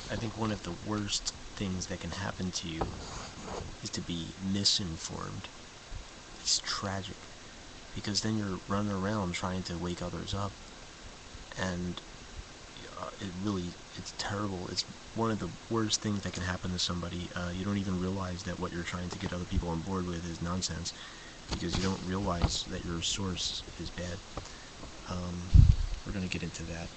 I think one of the worst things that can happen to you is to be misinformed. It's tragic, because then you're running around trying to wake others up, and it's terrible. It's one of the worst things that can happen to somebody. You don't even realize that what you're trying to get other people on board with is nonsense, because you don't realize that your source is bad. We're going to get into that.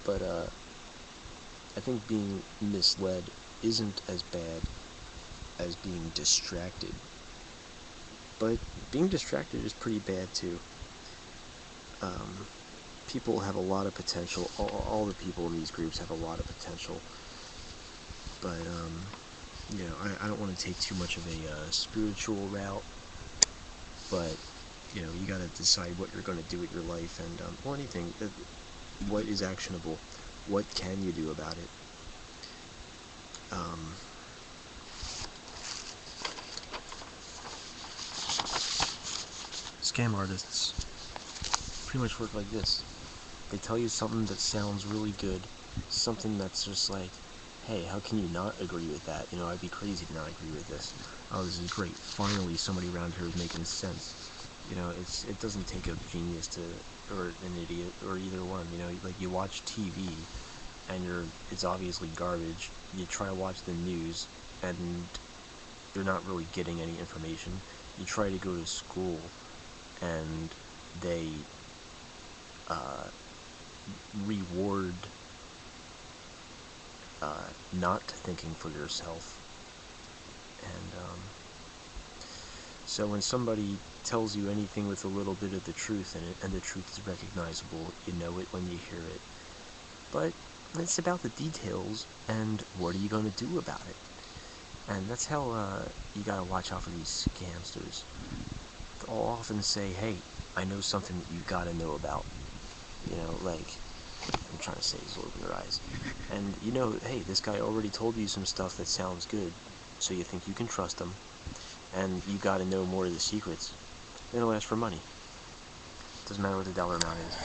But I think being misled isn't as bad as being distracted. But being distracted is pretty bad too. People have a lot of potential. All the people in these groups have a lot of potential. But, I don't want to take too much of a spiritual route. But, you gotta decide what you're going to do with your life. And, anything. What is actionable? What can you do about it? Scam artists pretty much work like this. They tell you something that sounds really good, something that's just like, hey, how can you not agree with that? I'd be crazy to not agree with this. Oh, this is great. Finally, somebody around here is making sense. It doesn't take a genius or an idiot, or either one. Like you watch TV, and it's obviously garbage. You try to watch the news, and you're not really getting any information. You try to go to school, and they reward not thinking for yourself. And so when somebody tells you anything with a little bit of the truth in it, and the truth is recognizable, you know it when you hear it. But it's about the details, and what are you going to do about it? And that's how you gotta watch out for these scamsters. They'll often say, hey, I know something that you gotta know about. Like, I'm trying to say is open your eyes. And hey, this guy already told you some stuff that sounds good, so you think you can trust him, and you gotta know more of the secrets. Then he'll ask for money. Doesn't matter what the dollar amount is.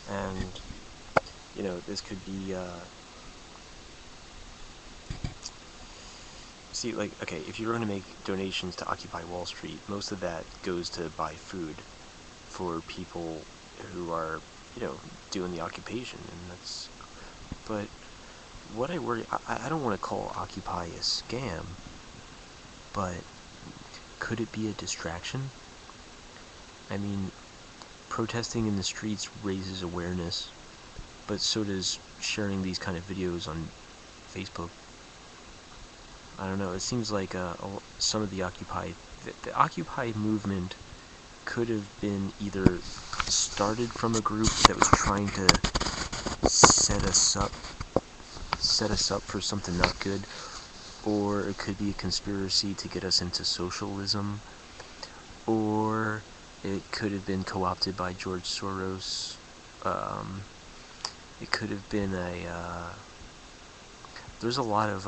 And, this could be, see, like, okay, if you're gonna make donations to Occupy Wall Street, most of that goes to buy food for people who are, doing the occupation, and that's, but what I worry, I don't want to call Occupy a scam, but could it be a distraction? I mean, protesting in the streets raises awareness, but so does sharing these kind of videos on Facebook. I don't know, it seems like some of the Occupy movement could have been either started from a group that was trying to set us up for something not good, or it could be a conspiracy to get us into socialism, or it could have been co-opted by George Soros. It could have been there's a lot of,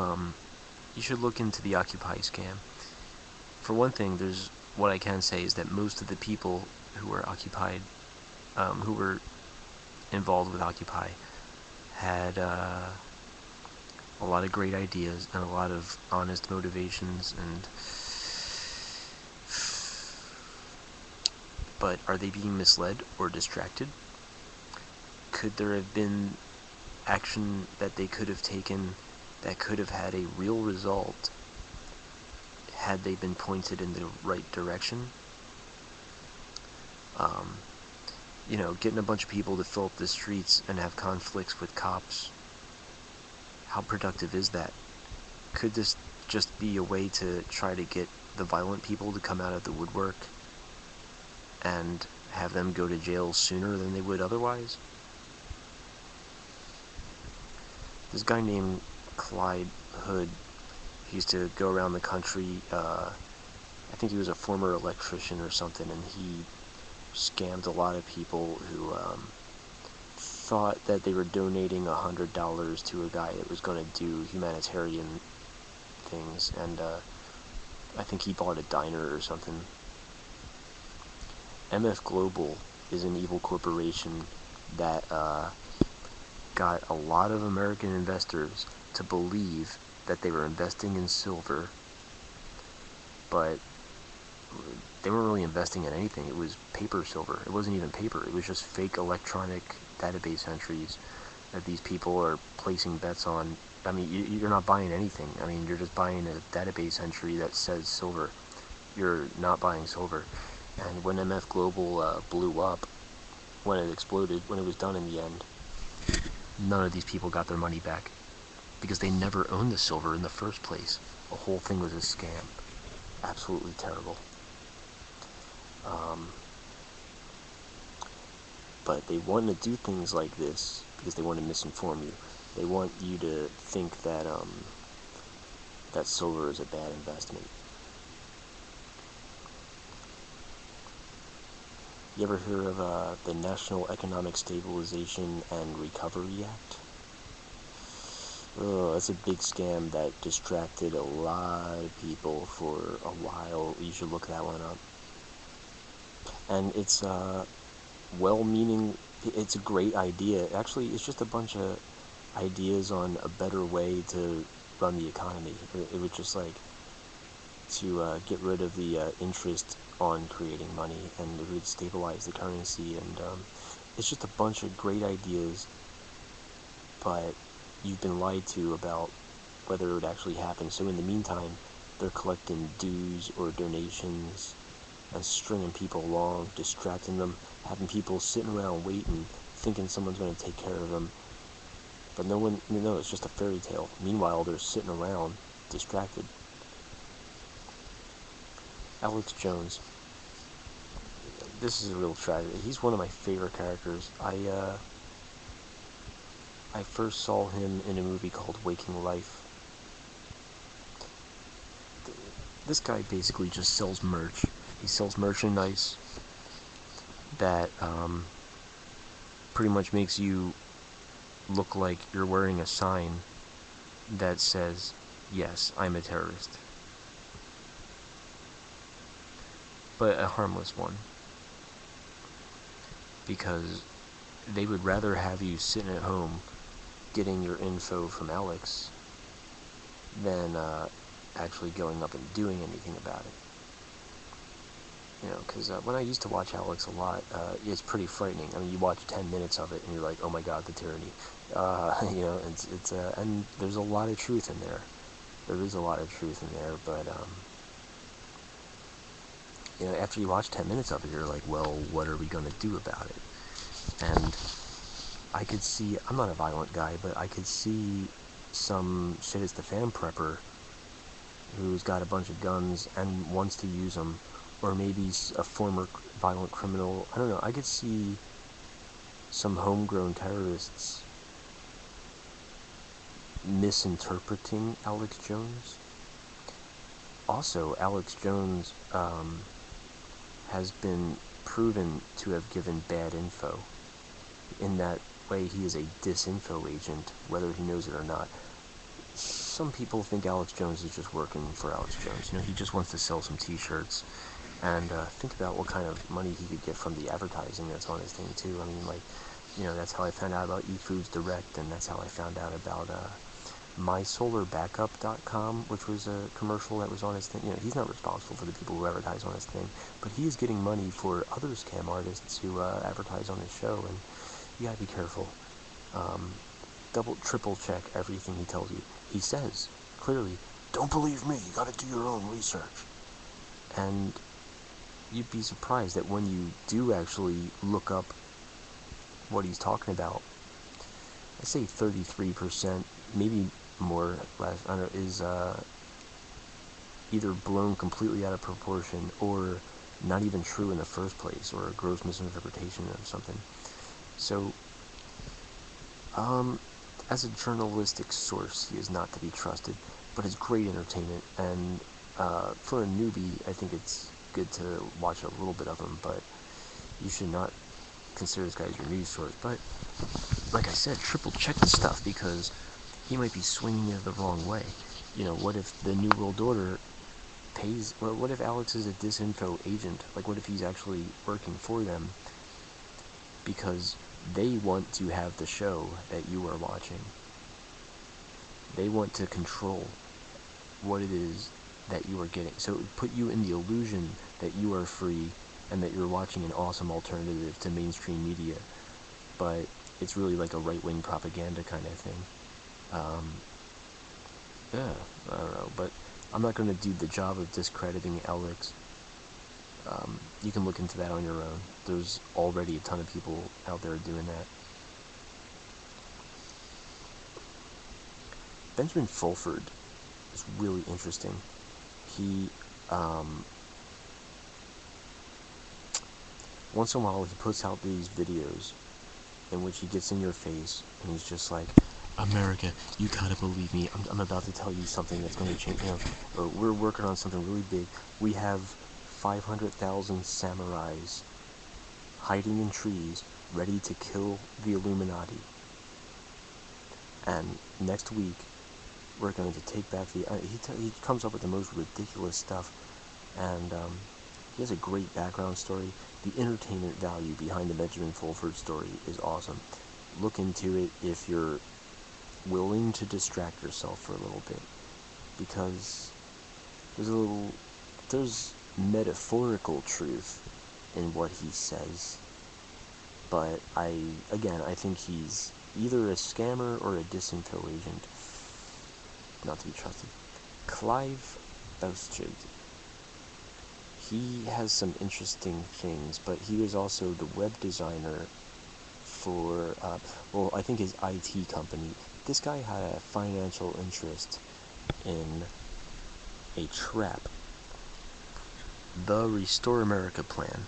you should look into the Occupy scam. For one thing, what I can say is that most of the people who were occupied, who were involved with Occupy, had a lot of great ideas and a lot of honest motivations, but are they being misled or distracted? Could there have been action that they could have taken that could have had a real result had they been pointed in the right direction? Getting a bunch of people to fill up the streets and have conflicts with cops, how productive is that? Could this just be a way to try to get the violent people to come out of the woodwork and have them go to jail sooner than they would otherwise? This guy named Clyde Hood, he used to go around the country, I think he was a former electrician or something, and he scammed a lot of people who thought that they were donating $100 to a guy that was going to do humanitarian things, and I think he bought a diner or something. MF Global is an evil corporation that got a lot of American investors to believe that they were investing in silver, but they weren't really investing in anything. It was paper silver. It wasn't even paper. It was just fake electronic database entries that these people are placing bets on. I mean, you're not buying anything. I mean, you're just buying a database entry that says silver. You're not buying silver. And when MF Global blew up, when it exploded, when it was done in the end, none of these people got their money back because they never owned the silver in the first place. The whole thing was a scam. Absolutely terrible. But they want to do things like this because they want to misinform you. They want you to think that that silver is a bad investment. You ever hear of the National Economic Stabilization and Recovery Act? Oh, that's a big scam that distracted a lot of people for a while. You should look that one up. And it's well-meaning. It's a great idea. Actually, it's just a bunch of ideas on a better way to run the economy. It would just like to get rid of the interest on creating money, and it would stabilize the currency. And it's just a bunch of great ideas, but you've been lied to about whether it would actually happen. So in the meantime, they're collecting dues or donations and stringing people along, distracting them, having people sitting around waiting, thinking someone's going to take care of them. But no one, it's just a fairy tale. Meanwhile, they're sitting around, distracted. Alex Jones. This is a real tragedy. He's one of my favorite characters. I first saw him in a movie called Waking Life. This guy basically just sells merch. He sells merchandise that pretty much makes you look like you're wearing a sign that says, "Yes, I'm a terrorist." But a harmless one. Because they would rather have you sitting at home getting your info from Alex than actually going up and doing anything about it. You know, because when I used to watch Alex a lot, it's pretty frightening. I mean, you watch 10 minutes of it and you're like, oh my god, the tyranny. You know, it's and there's a lot of truth in there. There is a lot of truth in there, but you know, after you watch 10 minutes of it, you're like, well, what are we going to do about it? And I could see, I'm not a violent guy, but I could see some shit as the fan prepper who's got a bunch of guns and wants to use them, or maybe a former violent criminal. I don't know. I could see some homegrown terrorists misinterpreting Alex Jones. Also, Alex Jones has been proven to have given bad info. In that way, he is a disinfo agent, whether he knows it or not. Some people think Alex Jones is just working for Alex Jones. You know, he just wants to sell some t-shirts. And think about what kind of money he could get from the advertising that's on his thing, too. I mean, like, you know, that's how I found out about eFoods Direct, and that's how I found out about mysolarbackup.com, which was a commercial that was on his thing. You know, he's not responsible for the people who advertise on his thing, but he is getting money for other scam artists who advertise on his show, and you gotta be careful. Double, triple check everything he tells you. He says, clearly, don't believe me, you gotta do your own research. And you'd be surprised that when you do actually look up what he's talking about, I say 33%, maybe more, less, I don't know, is either blown completely out of proportion or not even true in the first place, or a gross misinterpretation of something. So, as a journalistic source, he is not to be trusted, but it's great entertainment, and for a newbie, I think it's good to watch a little bit of him, but you should not consider this guy as your news source. But, like I said, triple check the stuff, because he might be swinging it the wrong way. You know, what if the New World Order pays, well, what if Alex is a disinfo agent? Like, what if he's actually working for them? Because They want to have the show that you are watching. They want to control what it is that you are getting. So it would put you in the illusion that you are free and that you're watching an awesome alternative to mainstream media. But it's really like a right-wing propaganda kind of thing. Yeah, I don't know. But I'm not going to do the job of discrediting Alex. You can look into that on your own. There's already a ton of people out there doing that. Benjamin Fulford is really interesting. He, once in a while, he puts out these videos in which he gets in your face and he's just like, America, you gotta believe me. I'm about to tell you something that's going to change. We're working on something really big. We have 500,000 samurais hiding in trees, ready to kill the Illuminati. And next week, we're going to take back the... he comes up with the most ridiculous stuff, and he has a great background story. The entertainment value behind the Benjamin Fulford story is awesome. Look into it if you're willing to distract yourself for a little bit, because there's metaphorical truth in what he says, but I think he's either a scammer or a disinfo agent, not to be trusted. Clive Boustred, he has some interesting things, but he was also the web designer for, I think his IT company. This guy had a financial interest in a trap, the Restore America plan.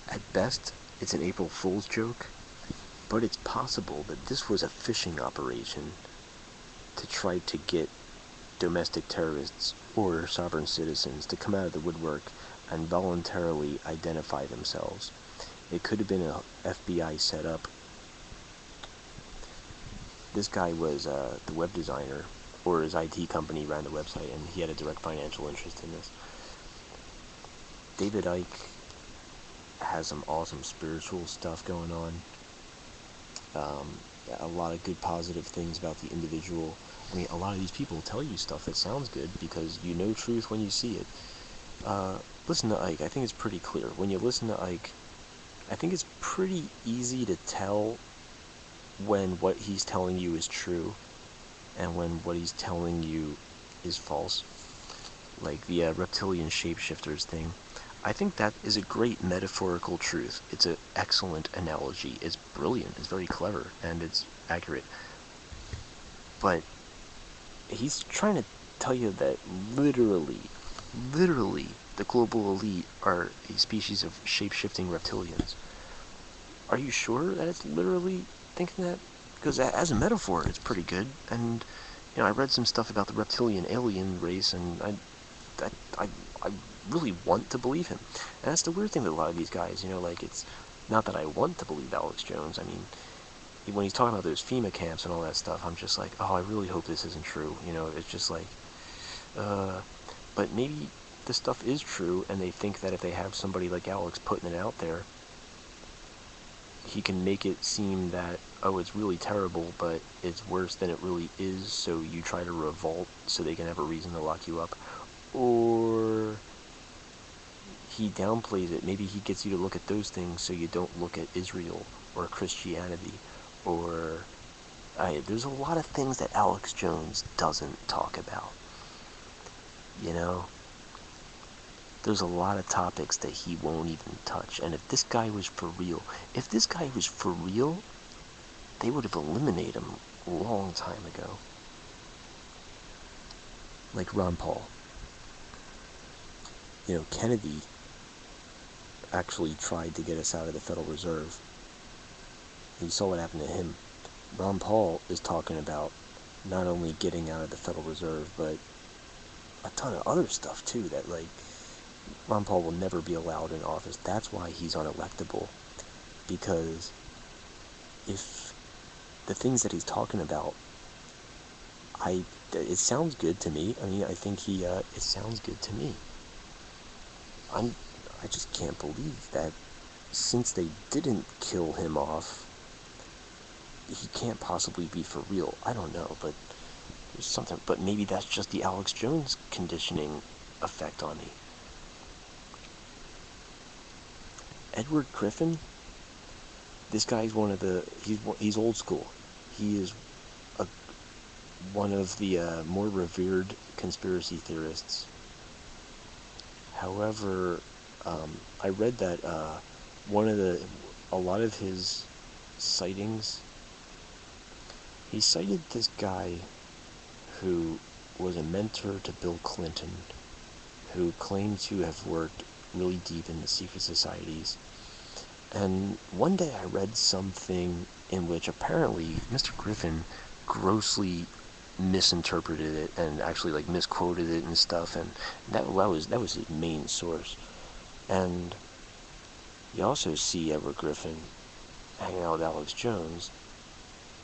At best, it's an April Fool's joke, but it's possible that this was a phishing operation to try to get domestic terrorists or sovereign citizens to come out of the woodwork and voluntarily identify themselves. It could have been an FBI setup. This guy was the web designer, or his IT company ran the website, and he had a direct financial interest in this. David Icke has some awesome spiritual stuff going on. A lot of good positive things about the individual. I mean, a lot of these people tell you stuff that sounds good because you know truth when you see it. Listen to Icke. I think it's pretty clear. When you listen to Icke, I think it's pretty easy to tell when what he's telling you is true and when what he's telling you is false. Like the reptilian shapeshifters thing. I think that is a great metaphorical truth. It's an excellent analogy. It's brilliant. It's very clever, and it's accurate. But he's trying to tell you that literally, the global elite are a species of shape-shifting reptilians. Are you sure that it's literally thinking that? Because as a metaphor, it's pretty good. And I read some stuff about the reptilian alien race, and I really want to believe him. And that's the weird thing with a lot of these guys, like, it's not that I want to believe Alex Jones. I mean, when he's talking about those FEMA camps and all that stuff, I'm just like, oh, I really hope this isn't true. It's just like, but maybe this stuff is true, and they think that if they have somebody like Alex putting it out there, he can make it seem that, oh, it's really terrible, but it's worse than it really is, so you try to revolt so they can have a reason to lock you up. Or he downplays it. Maybe he gets you to look at those things so you don't look at Israel or Christianity, or there's a lot of things that Alex Jones doesn't talk about. There's a lot of topics that he won't even touch. And if this guy was for real, they would have eliminated him a long time ago. Like Ron Paul. Kennedy actually tried to get us out of the Federal Reserve. You saw what happened to him. Ron Paul is talking about not only getting out of the Federal Reserve, but a ton of other stuff too, that, like, Ron Paul will never be allowed in office. That's why he's unelectable. Because if the things that he's talking about, it sounds good to me. I mean, I think it sounds good to me. I just can't believe that since they didn't kill him off, he can't possibly be for real. I don't know, but there's something. But maybe that's just the Alex Jones conditioning effect on me. Edward Griffin, this guy's one of the, he's old school. He is one of the more revered conspiracy theorists. However, I read that a lot of his sightings, he cited this guy who was a mentor to Bill Clinton, who claimed to have worked really deep in the secret societies. And one day I read something in which apparently Mr. Griffin grossly misinterpreted it and actually like misquoted it and stuff, and that was his main source. And you also see Edward Griffin hanging out with Alex Jones,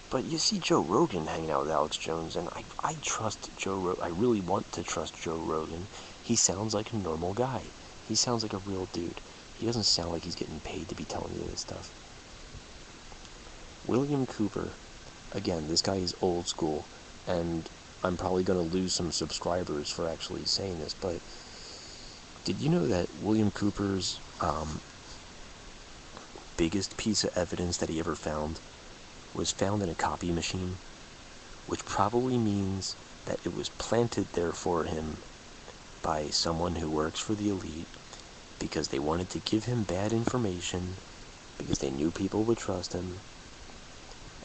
but you see Joe Rogan hanging out with Alex Jones, and I trust Joe Rogan. I really want to trust Joe Rogan. He sounds like a normal guy. He sounds like a real dude. He doesn't sound like he's getting paid to be telling you this stuff. William Cooper, again, this guy is old school, and I'm probably going to lose some subscribers for actually saying this, but did you know that William Cooper's biggest piece of evidence that he ever found was found in a copy machine, which probably means that it was planted there for him by someone who works for the elite because they wanted to give him bad information because they knew people would trust him.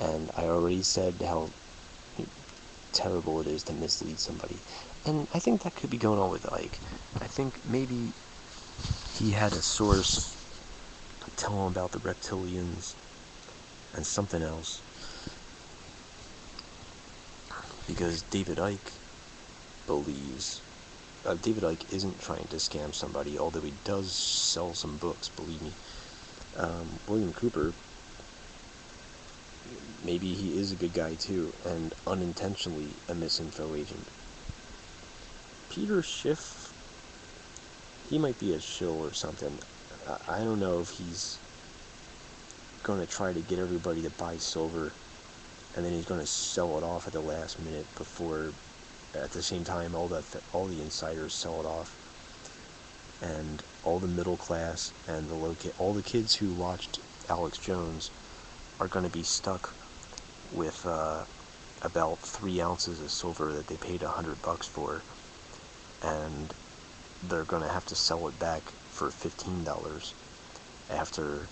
And I already said how terrible it is to mislead somebody. And I think that could be going on with Ike. I think maybe he had a source tell him about the reptilians and something else. Because David Icke believes... David Icke isn't trying to scam somebody, although he does sell some books, believe me. William Cooper, maybe he is a good guy too, and unintentionally a misinfo agent. Peter Schiff, he might be a shill or something. I don't know if he's going to try to get everybody to buy silver, and then he's going to sell it off at the last minute before, at the same time, all the insiders sell it off, and all the middle class and all the kids who watched Alex Jones are going to be stuck with about 3 ounces of silver that they paid $100 for, and they're going to have to sell it back for $15 after.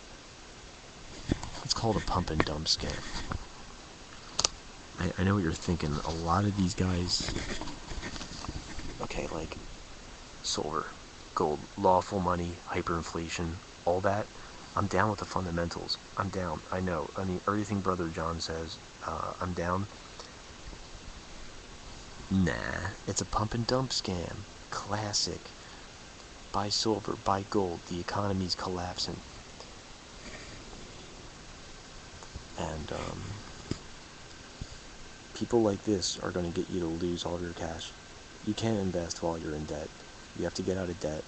It's called a pump and dump scam. I know what you're thinking. A lot of these guys, okay, like silver, gold, lawful money, hyperinflation, all that, I'm down with the fundamentals. I'm down. I know. I mean, everything Brother John says, I'm down. Nah, it's a pump and dump scam. Classic. Buy silver, buy gold. The economy's collapsing. And people like this are going to get you to lose all your cash. You can't invest while you're in debt. You have to get out of debt,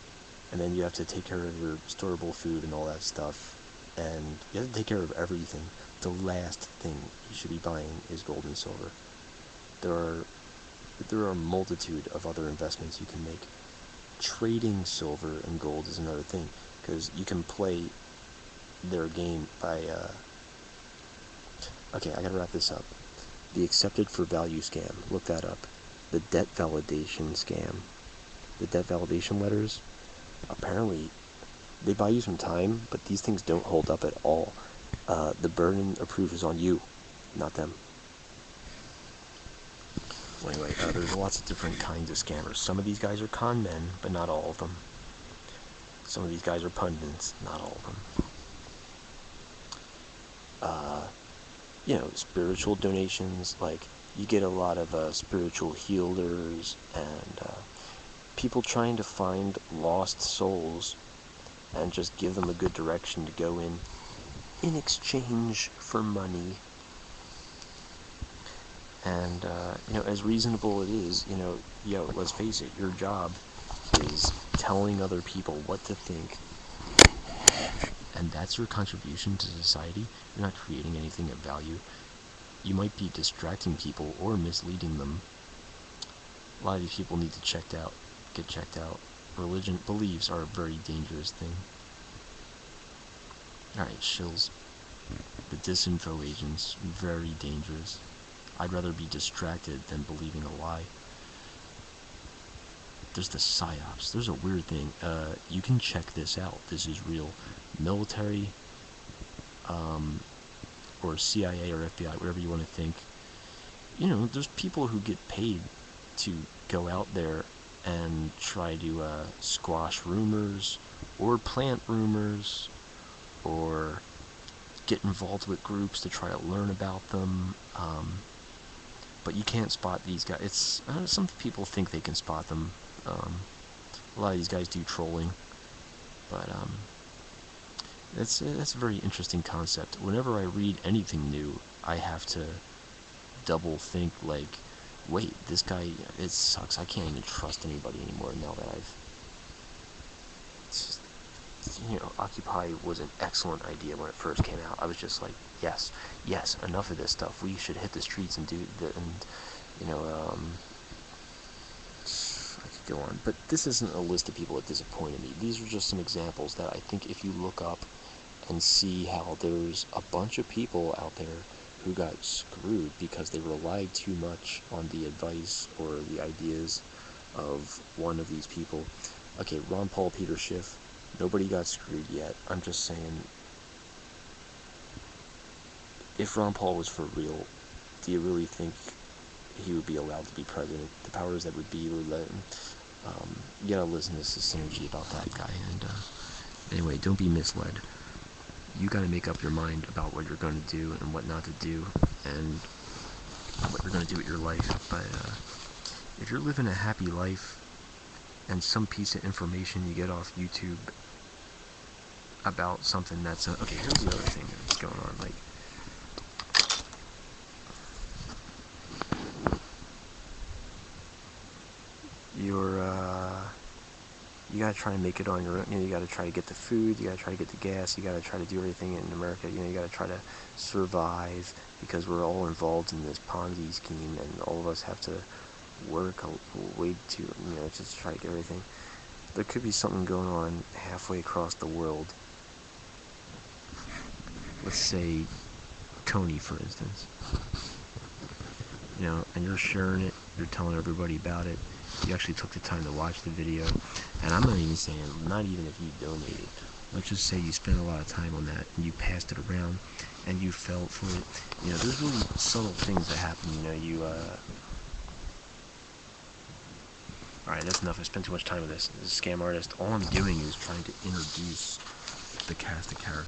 and then you have to take care of your storable food and all that stuff, and you have to take care of everything. The last thing you should be buying is gold and silver. There are a multitude of other investments you can make. Trading silver and gold is another thing, because you can play their game by okay, I gotta wrap this up. The accepted for value scam, look that up. The debt validation scam, the debt validation letters, apparently they buy you some time, but these things don't hold up at all. The burden of proof is on you, not them. Well, anyway, there's lots of different kinds of scammers. Some of these guys are con men, but not all of them. Some of these guys are pundits, not all of them. Spiritual donations, like, you get a lot of spiritual healers and people trying to find lost souls and just give them a good direction to go in exchange for money. And, as reasonable it is, let's face it, your job is telling other people what to think and that's your contribution to society, you're not creating anything of value. You might be distracting people or misleading them. A lot of these people need to get checked out. Religion, beliefs are a very dangerous thing. Alright, shills. The disinfo agents, very dangerous. I'd rather be distracted than believing a lie. There's the psyops. There's a weird thing. You can check this out. This is real. Military, or CIA or FBI, whatever you want to think. You know, there's people who get paid to go out there and try to squash rumors, or plant rumors, or get involved with groups to try to learn about them. But you can't spot these guys. It's some people think they can spot them. A lot of these guys do trolling, but that's a very interesting concept. Whenever I read anything new, I have to double think, like, wait, this guy, it sucks. I can't even trust anybody anymore now that Occupy was an excellent idea when it first came out. I was just like, yes, enough of this stuff. We should hit the streets and do I could go on. But this isn't a list of people that disappointed me. These are just some examples that I think if you look up and see how there's a bunch of people out there who got screwed because they relied too much on the advice or the ideas of one of these people. Okay, Ron Paul, Peter Schiff, nobody got screwed yet. I'm just saying, if Ron Paul was for real, do you really think he would be allowed to be president? The powers that would be would let him. You gotta listen to Synergy about that guy. And anyway, don't be misled. You gotta make up your mind about what you're going to do and what not to do, and what you're going to do with your life. But if you're living a happy life, and some piece of information you get off YouTube about something that's okay, here's the other thing that's going on. Like, you gotta try and make it on your own. You gotta try to get the food, you gotta try to get the gas, you gotta try to do everything in America. You gotta try to survive, because we're all involved in this Ponzi scheme, and all of us have to work a way to, just try to get everything. There could be something going on halfway across the world. Let's say Tony, for instance. And you're sharing it, you're telling everybody about it. You actually took the time to watch the video, and I'm not even saying, not even if you donated. Let's just say you spent a lot of time on that, and you passed it around, and you felt for it. There's really subtle things that happen. Alright, that's enough. I spent too much time with this. This is Scam Artist. All I'm doing is trying to introduce the cast of characters.